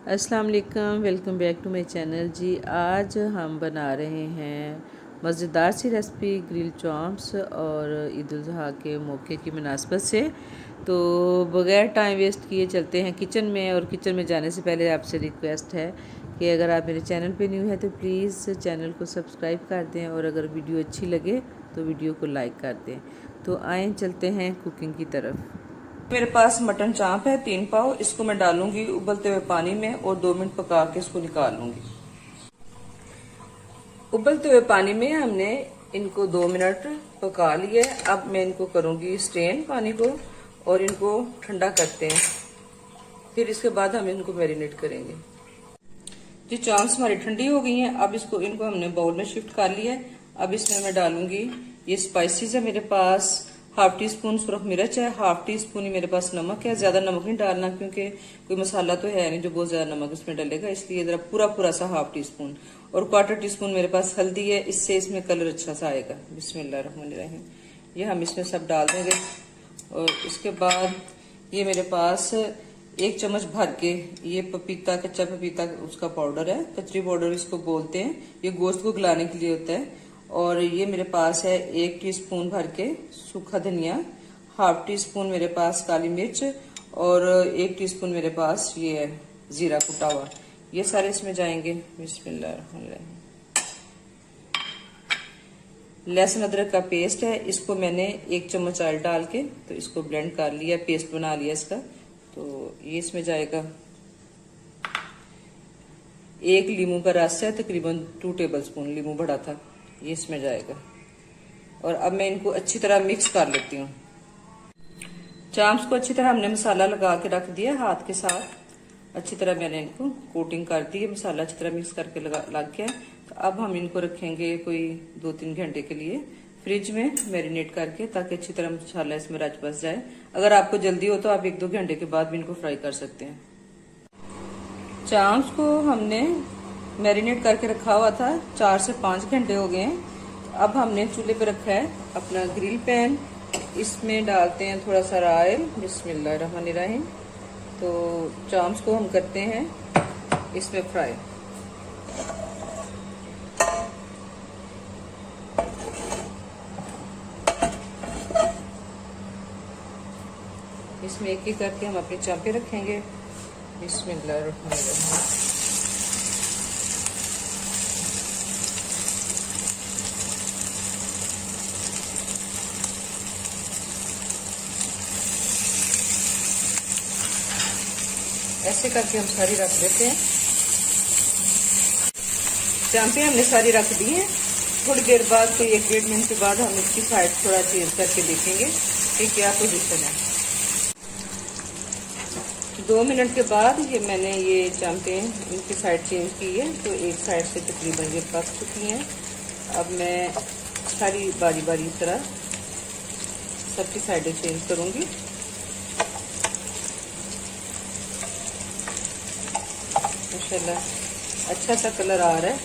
अस्सलाम वालेकुम, welcome back to my channel जी। आज हम बना रहे हैं मज़ेदार सी रेसिपी ग्रिल चॉम्प्स और ईद उल ज़ुहा के मौके की मुनासबत से। तो बग़ैर टाइम वेस्ट किए चलते हैं किचन में। और किचन में जाने से पहले आपसे रिक्वेस्ट है कि अगर आप मेरे चैनल पे न्यू है तो प्लीज़ चैनल को सब्सक्राइब कर दें, और अगर वीडियो अच्छी लगे तो वीडियो को लाइक कर दें। तो आएँ चलते हैं कुकिंग की तरफ। मेरे पास मटन चाप है 3 पाव। इसको मैं डालूंगी उबलते हुए पानी में और 2 मिनट पका के इसको निकाल लूंगी। उबलते हुए पानी में हमने इनको 2 मिनट पका लिए। अब मैं इनको करूंगी स्ट्रेन पानी को और इनको ठंडा करते हैं, फिर इसके बाद हम इनको मैरिनेट करेंगे। जी चांप्स हमारी ठंडी हो गई हैं। अब इनको हमने बाउल में शिफ्ट कर लिया है। अब इसमें मैं डालूंगी ये स्पाइसेस है मेरे पास। हाफ टी स्पून सुरख मिर्च है, हाफ टी स्पून ही मेरे पास नमक है। ज्यादा नमक नहीं डालना क्योंकि कोई मसाला तो है नहीं जो बहुत ज्यादा नमक इसमें डालेगा, इसलिए जरा पूरा सा हाफ टी स्पून। और क्वार्टर टी स्पून मेरे पास हल्दी है, इससे इसमें कलर अच्छा सा आएगा। बिस्मिल्लाहिर्रहमानिर्रहीम। ये हम इसमें सब डाल देंगे। और इसके बाद ये मेरे पास 1 चम्मच भर के ये पपीता, कच्चा पपीता उसका पाउडर है, कचरी पाउडर इसको बोलते हैं। ये गोश्त को गलाने के लिए होता है। और ये मेरे पास है 1 टीस्पून भर के सूखा धनिया, हाफ टी स्पून मेरे पास काली मिर्च, और 1 टीस्पून मेरे पास ये है जीरा कुटा हुआ। ये सारे इसमें जाएंगे। बिस्मिल्लाहिर्रहमानिर्रहीम। लहसुन अदरक का पेस्ट है, इसको मैंने 1 चम्मच ऑयल डाल के तो इसको ब्लेंड कर लिया, पेस्ट बना लिया इसका। तो ये इसमें जाएगा। 1 लीमू का रस है, तकरीबन 2 टेबलस्पून लीमू बड़ा था, ये इसमें जाएगा। और अब मैं इनको अच्छी तरह मिक्स कर लेती हूँ। चाम्प्स को अच्छी तरह हमने मसाला लगा के रख दिया हाथ के साथ। अच्छी तरह मैंने इनको कोटिंग कर दी है, मसाला अच्छी तरह मिक्स करके लग गया। तो अब हम इनको रखेंगे कोई 2-3 घंटे के लिए फ्रिज में मैरिनेट करके, ताकि अच्छी तरह मसाला इसमें रच बस जाए। अगर आपको जल्दी हो तो आप 1-2 घंटे के बाद भी इनको फ्राई कर सकते हैं। चाम्प्स को हमने मैरिनेट करके रखा हुआ था, 4 से 5 घंटे हो गए हैं। अब हमने चूल्हे पे रखा है अपना ग्रिल पैन। इसमें डालते हैं थोड़ा सा ऑयल। बिस्मिल्लाहिर्रहमानिर्रहीम। तो चाम्प्स को हम करते हैं इसमें फ्राई। इसमें एक एक करके हम अपनी चांपे रखेंगे। बिस्मिल्लाहिर्रहमानिर्रहीम। ऐसे करके हम सारी रख देते हैं। चांपे हमने सारी रख दी है। थोड़ी देर बाद कोई 1-1.5 मिनट के बाद हम इसकी साइड थोड़ा चेंज करके देखेंगे कि क्या पोजीशन है। 2 मिनट के बाद ये मैंने ये चांपे इनकी साइड चेंज की है, तो एक साइड से तकरीबन ये पक चुकी हैं। अब मैं सारी बारी बारी तरह सबकी साइडें चेंज करूंगी। माशाल्लाह अच्छा सा कलर आ रहा है।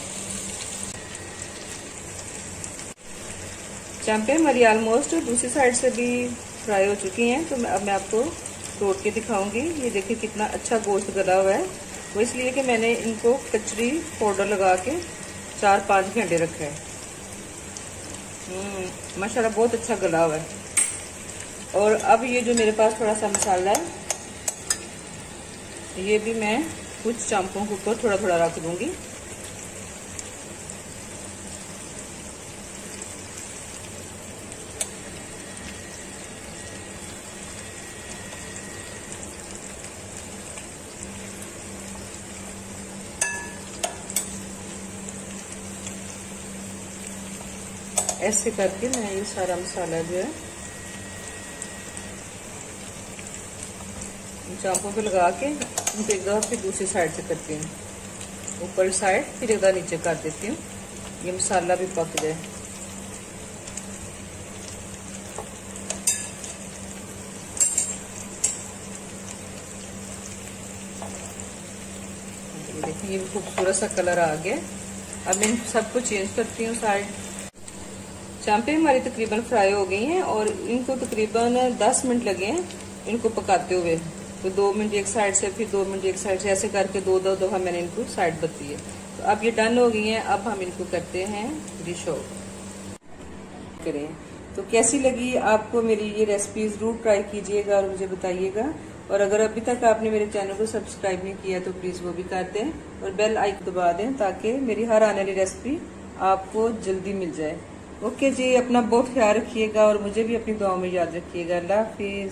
चांपे हमारी ऑलमोस्ट दूसरी साइड से भी फ्राई हो चुकी हैं। तो अब मैं आपको तोड़ के दिखाऊंगी। ये देखिए कितना अच्छा गोश्त गला हुआ है। वो इसलिए कि मैंने इनको कचरी पाउडर लगा के 4-5 घंटे रखा है। माशाल्लाह बहुत अच्छा गला हुआ है। और अब ये जो मेरे पास थोड़ा सा मसाला है, ये भी मैं कुछ चांपों के ऊपर थोड़ा थोड़ा रख दूंगी। ऐसे करके मैं ये सारा मसाला जो है चांपों पे लगा के उनको एक दफा फिर दूसरी साइड से करती हूँ, ऊपर साइड फिर एक दफा नीचे कर देती हूँ, ये मसाला भी पक जाए। देखिए ये खूबसूरत सा कलर आ गया। अब मैं सबको चेंज करती हूँ साइड। चांपे हमारी तकरीबन फ्राई हो गई हैं और इनको तकरीबन 10 मिनट लगे हैं इनको पकाते हुए। तो 2 मिनट एक साइड से, फिर 2 मिनट एक साइड से, ऐसे करके 2-2 दफा मैंने इनको साइड बदली है। तो अब ये डन हो गई हैं। अब हम इनको करते हैं डिश आउट करें। तो कैसी लगी आपको मेरी ये रेसिपी, जरूर ट्राई कीजिएगा और मुझे बताइएगा। और अगर अभी तक आपने मेरे चैनल को सब्सक्राइब नहीं किया तो प्लीज वो भी कर दें और बेल आइकन दबा दें ताकि मेरी हर आने वाली रेसिपी आपको जल्दी मिल जाए। ओके जी, अपना बहुत ख्याल रखिएगा और मुझे भी अपनी दुआओं में याद रखिएगा। अल्लाह हाफिज।